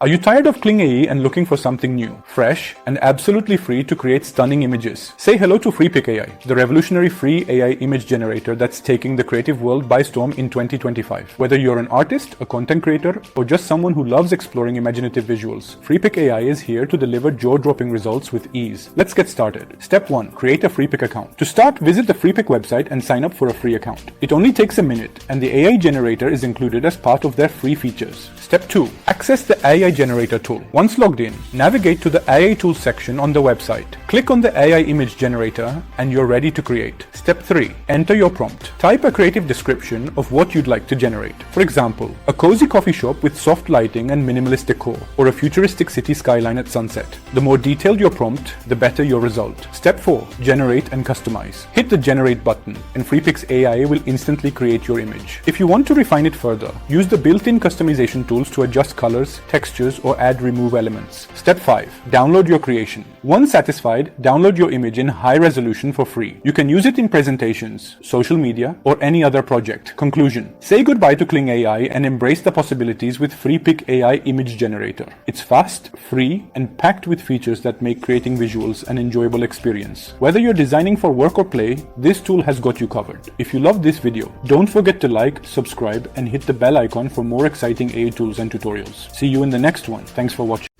Are you tired of Kling AI and looking for something new, fresh, and absolutely free to create stunning images? Say hello to FreePic AI, the revolutionary free AI image generator that's taking the creative world by storm in 2025. Whether you're an artist, a content creator, or just someone who loves exploring imaginative visuals, FreePic AI is here to deliver jaw-dropping results with ease. Let's get started. Step 1. Create a FreePic account. To start, visit the FreePic website and sign up for a free account. It only takes a minute, and the AI generator is included as part of their free features. Step 2. Access the AI generator tool. Once logged in, navigate to the AI tools section on the website. Click on the AI image generator and you're ready to create. Step 3. Enter your prompt. Type a creative description of what you'd like to generate. For example, a cozy coffee shop with soft lighting and minimalist decor, or a futuristic city skyline at sunset. The more detailed your prompt, the better your result. Step 4. Generate and customize. Hit the generate button and FreePic's AI will instantly create your image. If you want to refine it further, use the built-in customization tools to adjust colors, textures, or add remove elements. Step 5. Download your creation. Once satisfied, download your image in high resolution for free. You can use it in presentations, social media, or any other project. Conclusion. Say goodbye to Kling AI and embrace the possibilities with FreePic AI image generator. It's fast, free, and packed with features that make creating visuals an enjoyable experience. Whether you're designing for work or play, this tool has got you covered. If you loved this video, don't forget to like, subscribe, and hit the bell icon for more exciting AI tools and tutorials. See you in the next one. Thanks for watching.